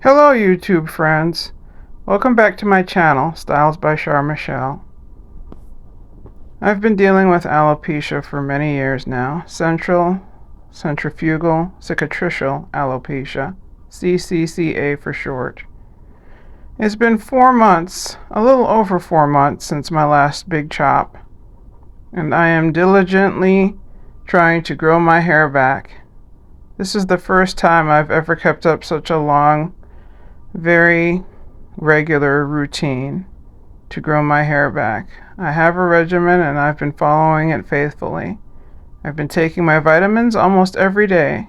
Hello YouTube friends, welcome back to my channel, Styles by Michelle. I've been dealing with alopecia for many years now, centrifugal, cicatricial alopecia, Ccca for short. It's been 4 months, a little over 4 months since my last big chop, and I am diligently trying to grow my hair back. This is the first time I've ever kept up such a long, very regular routine to grow my hair back. I have a regimen and I've been following it faithfully. I've been taking my vitamins almost every day.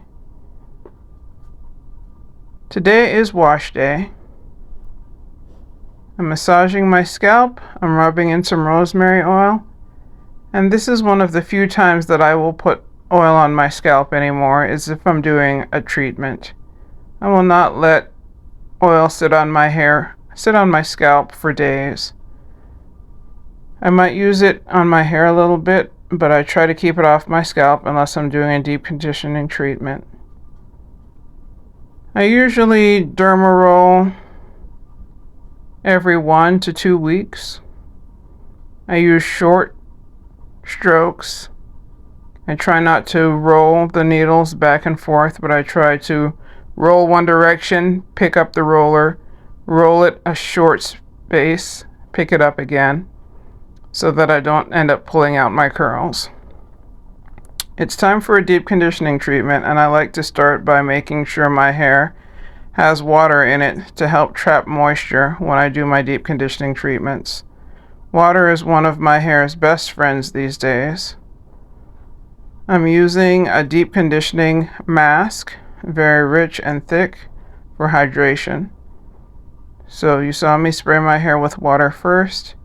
Today is wash day. I'm massaging my scalp, I'm rubbing in some rosemary oil, and this is one of the few times that I will put oil on my scalp anymore, is if I'm doing a treatment. I will not let oil sit on my scalp for days. I might use it on my hair a little bit, but I try to keep it off my scalp unless I'm doing a deep conditioning treatment. I usually derma roll every 1 to 2 weeks. I use short strokes. I try not to roll the needles back and forth, but I try to roll one direction, pick up the roller, roll it a short space, pick it up again, so that I don't end up pulling out my curls. It's time for a deep conditioning treatment, and I like to start by making sure my hair has water in it to help trap moisture when I do my deep conditioning treatments. Water is one of my hair's best friends these days. I'm using a deep conditioning mask, very rich and thick, for hydration. So you saw me spray my hair with water first,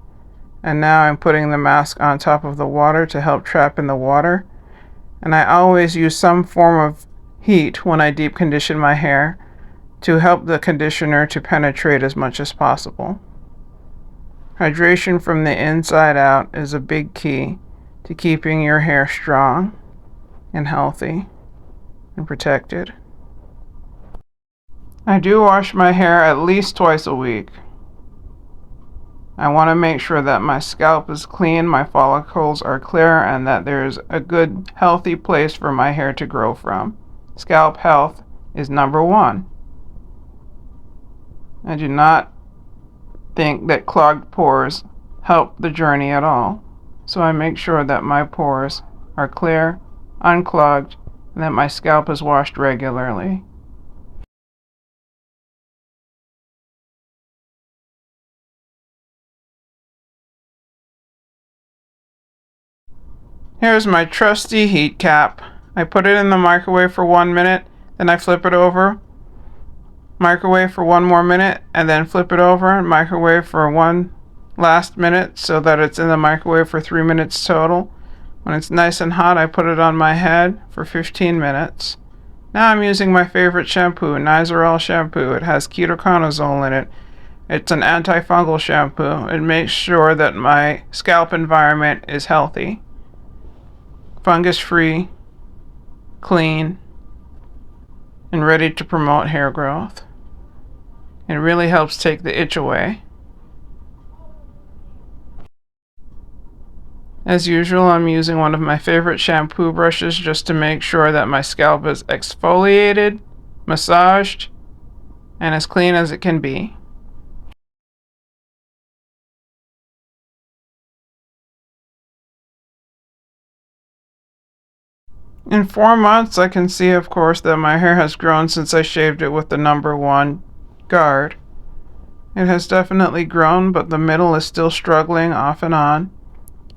and now I'm putting the mask on top of the water to help trap in the water. And I always use some form of heat when I deep condition my hair to help the conditioner to penetrate as much as possible. Hydration from the inside out is a big key to keeping your hair strong and healthy and protected. I do wash my hair at least twice a week. I want to make sure that my scalp is clean, my follicles are clear, and that there's a good, healthy place for my hair to grow from. Scalp health is number 1. I do not think that clogged pores help the journey at all. So I make sure that my pores are clear, unclogged, and that my scalp is washed regularly. Here's my trusty heat cap. I put it in the microwave for 1 minute, then I flip it over, microwave for 1 more minute, and then flip it over and microwave for 1 last minute so that it's in the microwave for 3 minutes total. When it's nice and hot, I put it on my head for 15 minutes. Now I'm using my favorite shampoo, Nizoral shampoo. It has ketoconazole in it. It's an antifungal shampoo. It makes sure that my scalp environment is healthy, fungus-free, clean, and ready to promote hair growth. It really helps take the itch away. As usual, I'm using one of my favorite shampoo brushes just to make sure that my scalp is exfoliated, massaged, and as clean as it can be. In 4 months, I can see, of course, that my hair has grown since I shaved it with the number 1 guard. It has definitely grown, but the middle is still struggling off and on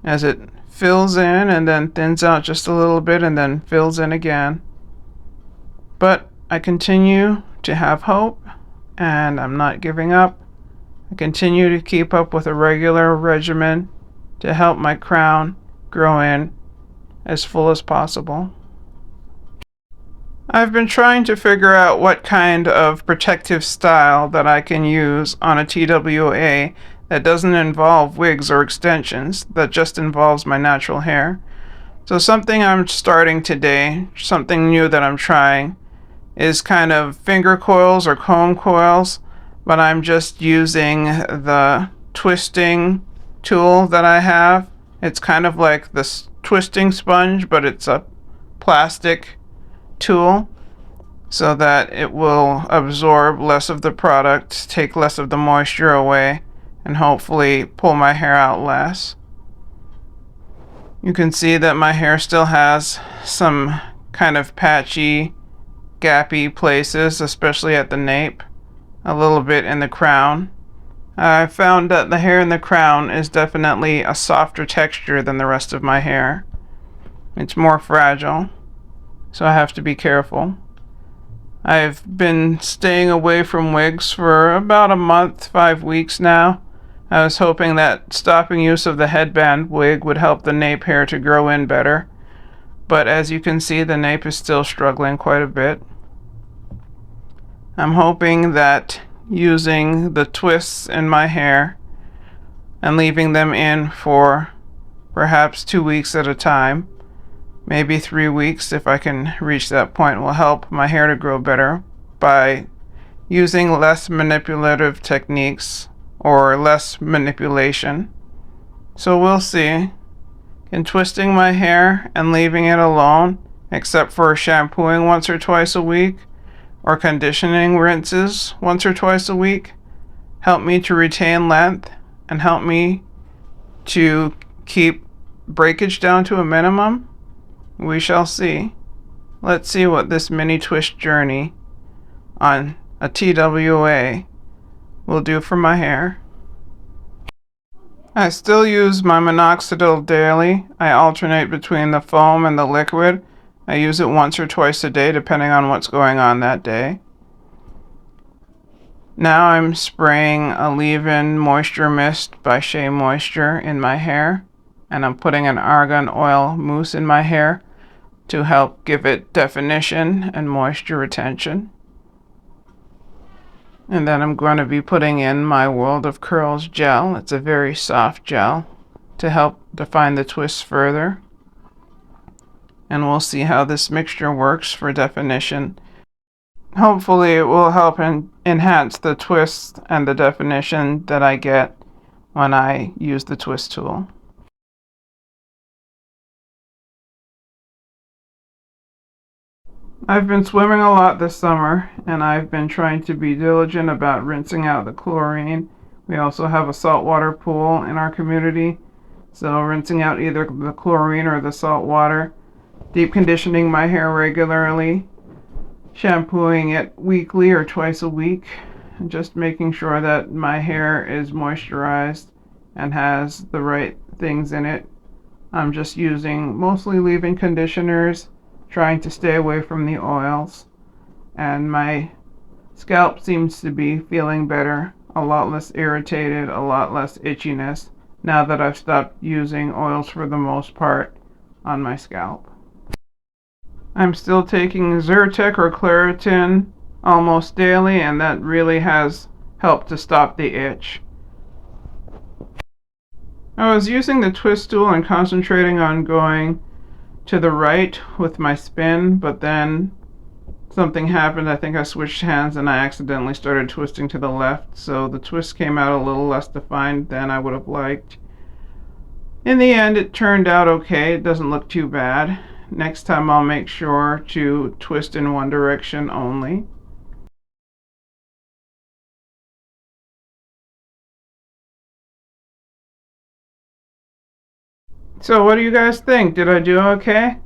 as it fills in and then thins out just a little bit and then fills in again. But I continue to have hope, and I'm not giving up. I continue to keep up with a regular regimen to help my crown grow in as full as possible. I've been trying to figure out what kind of protective style that I can use on a TWA that doesn't involve wigs or extensions, that just involves my natural hair. So something I'm starting today, something new that I'm trying, is kind of finger coils or comb coils, but I'm just using the twisting tool that I have. It's kind of like this twisting sponge, but it's a plastic tool so that it will absorb less of the product, take less of the moisture away, and hopefully pull my hair out less. You can see that my hair still has some kind of patchy, gappy places, especially at the nape, a little bit in the crown. I found that the hair in the crown is definitely a softer texture than the rest of my hair. It's more fragile, so I have to be careful. I've been staying away from wigs for about a month, 5 weeks now. I was hoping that stopping use of the headband wig would help the nape hair to grow in better, but as you can see, the nape is still struggling quite a bit. I'm hoping that using the twists in my hair and leaving them in for perhaps 2 weeks at a time, maybe 3 weeks if I can reach that point, will help my hair to grow better by using less manipulative techniques or less manipulation. So we'll see. In twisting my hair and leaving it alone, except for shampooing once or twice a week, or conditioning rinses once or twice a week, help me to retain length and help me to keep breakage down to a minimum? We shall see. Let's see what this mini twist journey on a TWA will do for my hair. I still use my minoxidil daily. I alternate between the foam and the liquid. I use it once or twice a day depending on what's going on that day. Now I'm spraying a leave-in moisture mist by Shea Moisture in my hair, and I'm putting an argan oil mousse in my hair to help give it definition and moisture retention. And then I'm going to be putting in my World of Curls gel. It's a very soft gel to help define the twists further. And we'll see how this mixture works for definition. Hopefully it will help enhance the twists and the definition that I get when I use the twist tool. I've been swimming a lot this summer, and I've been trying to be diligent about rinsing out the chlorine. We also have a saltwater pool in our community, so rinsing out either the chlorine or the salt water, deep conditioning my hair regularly, shampooing it weekly or twice a week, and just making sure that my hair is moisturized and has the right things in it. I'm just using mostly leave-in conditioners, trying to stay away from the oils, and my scalp seems to be feeling better, a lot less irritated, a lot less itchiness now that I've stopped using oils for the most part on my scalp. I'm still taking Zyrtec or Claritin almost daily, and that really has helped to stop the itch. I was using the twist tool and concentrating on going to the right with my spin, but then something happened. I think I switched hands and I accidentally started twisting to the left, so the twist came out a little less defined than I would have liked. In the end, it turned out okay. It doesn't look too bad. Next time I'll make sure to twist in one direction only. So what do you guys think? Did I do okay?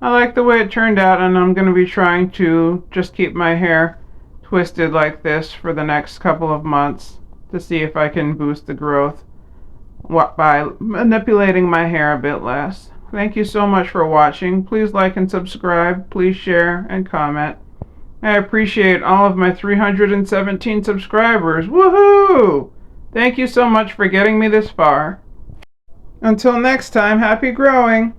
I like the way it turned out, and I'm going to be trying to just keep my hair twisted like this for the next couple of months to see if I can boost the growth by manipulating my hair a bit less. Thank you so much for watching. Please like and subscribe. Please share and comment. I appreciate all of my 317 subscribers. Woohoo! Thank you so much for getting me this far. Until next time, happy growing!